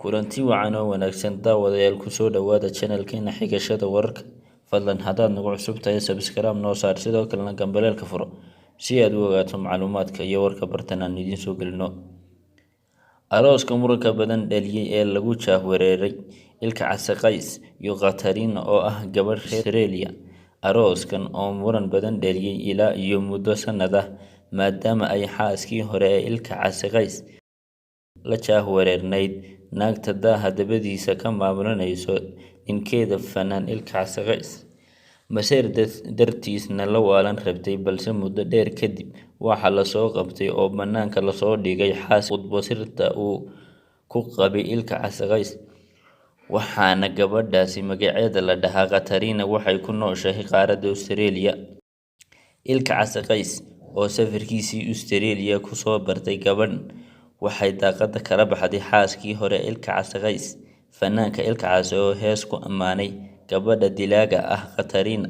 kulanti wacan oo wanaagsan daawadayaal ku soo dhawaada channelkeena xigashada wararka fadlan hadaad nagu cusub tahay subscribe noo saar sidoo kalena gambaleelka furo si aad u ogaato macluumaadka iyo warka bartan aan idiin soo gelino arooska muranka badan dhaliyay ee lagu jaahwareeray ilka Casaqays iyo Katarina oo ah gabar reer Australia arooskan oo muran badan dhaliyay ilaa iyo muddo sanad ah maadaama ay xaaskii hore ee ilka Casaqays la jaahwareernayd naagta daaha dabadiisa ka maamulanayso ninkeeda fanaan ilka Casaqays maseer dartiisna la waalan rabtay balse muddo dheer kadib waxa la soo qabtay oo banaanka la soo dhigay xaas qudbo sirta uu ku qabay ilka Casaqays waxaana gabadhaasi magaceeda la dhahaa Katarina waxay ku nooshahay qaaradda Australia ilka Casaqays oo safarkiisii Australia ku soo bartay gabadh waxay daaqada kala baxday xaaskii hore ilka Casaqays fanaanka ilka Cas oo hees ku amaanay gabadha dilaaga ah Katarina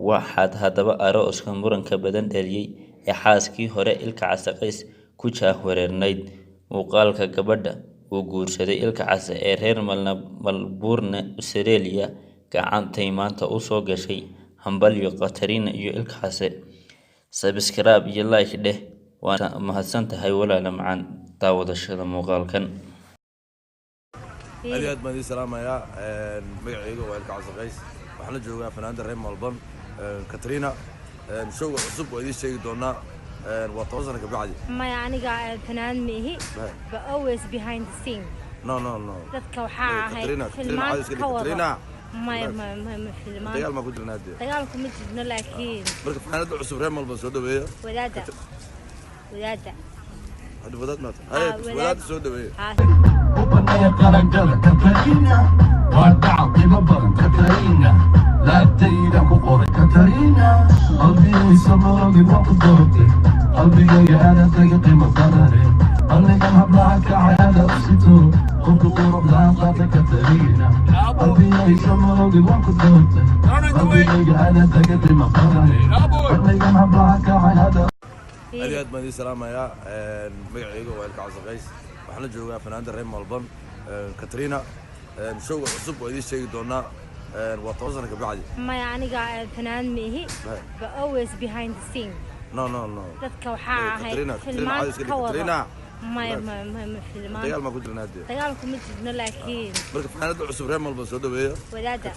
waxaad hadaba arooska muranka badan dhaliyay ee xaaskii hore ilka Casaqays ku jaahwareernayd muuqaalka gabadha uu guursaday ilka Cas ee reer Melbourne Australia gacantay maanta u soo gashay hambalyo Katarina iyo ilka Cas subscribe iyo like dheh waan mahadsantahay walaala macaan daawadashada muuqaalkan aad baan idin salaamayaa magacayga waa ilka Casaqays waxaan la joogaa fanaanada reer Melbourne Katarina show cusub oo idin sheegi doonaa waa 10 sano ka bacdi ma aniga fanaan mihi but always behind the scene no dadka waxa ahay Katarina ma filmaan dagaal ma ku jirnaa dagaalku ma jirno laakiin marka fanaanada cusub reer Melbourne soo dhaweeyo wadaada هذا بدأت هاي بدأت سود وين وبني قرنجل كاترينا وتعطي مبر كاترينا لا تيرك وقور كاترينا قلبي سمرني وقدرتي قلبي انا تقي مقدري قلبي هبلعك على أسيتو قلت قرب لا قاطع كاترينا قلبي سمرني وقدرتي قلبي انا تقي مقدري قلبي هبلعك على aad baan idin salaamayaa magacayga waa ilka Casaqays waxaan la joogaa fanaanada reer Melbourne Katarina show cusub oo idin sheegi doonaa waa 10 sano ka bacdi ma aniga fanaan mihi but always behind the scene no dadka waxa ahay Katarina ma filmaan dagaal ma ku jirnaa dagaalku ma jirno laakiin marka fanaanada cusub reer Melbourne soo dhaweeyo wadaada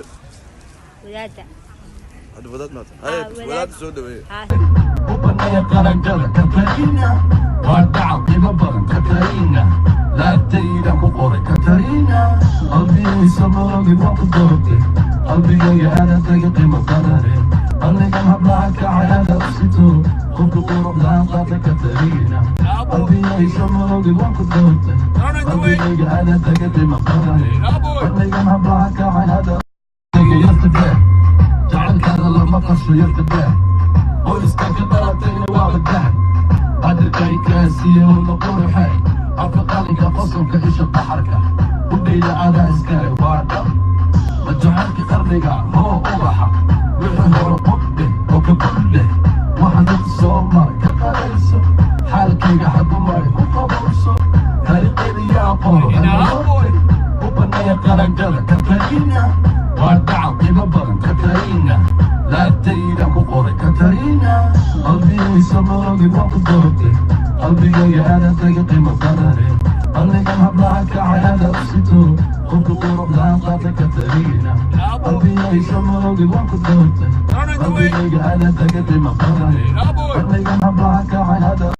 هذا بدأت هاي بدأت سود وين وبني قرنجل كاترينا وتعطي مبر كاترينا لا تيرك وقور كاترينا قلبي سمرني وقدرتي قلبي انا تقي مقدري قلبي هبلعك على أسيتو قلت قرب لا قاطع كاترينا قلبي سمرني وقدرتي قلبي انا تقي مقدري قلبي هبلعك على يرتفع جعل هذا لما قصو يرتفع ولستك ضربتين واحد دهب قدر كي كاسية ونقول حي أفقالك قصر كإيش الضحركة ودينا أنا إسكاري وادا مجعلك قرنقا هو أوضحة ويحه ربطه وكبله واحد الصومر كقريسو حالك يقحب مري وقبوسو هارقيني يا قورو وبني قرنجل كاترينا وتعطي مبر كاترينا لا تيرك وقور كاترينا قلبي سمرني وقدرتي قلبي انا تقي مقدري قلبي هبلعك على أسيتو قلت قرب لا قاطع كاترينا قلبي سمرني وقدرتي قلبي انا تقي مقدري قلبي هبلعك على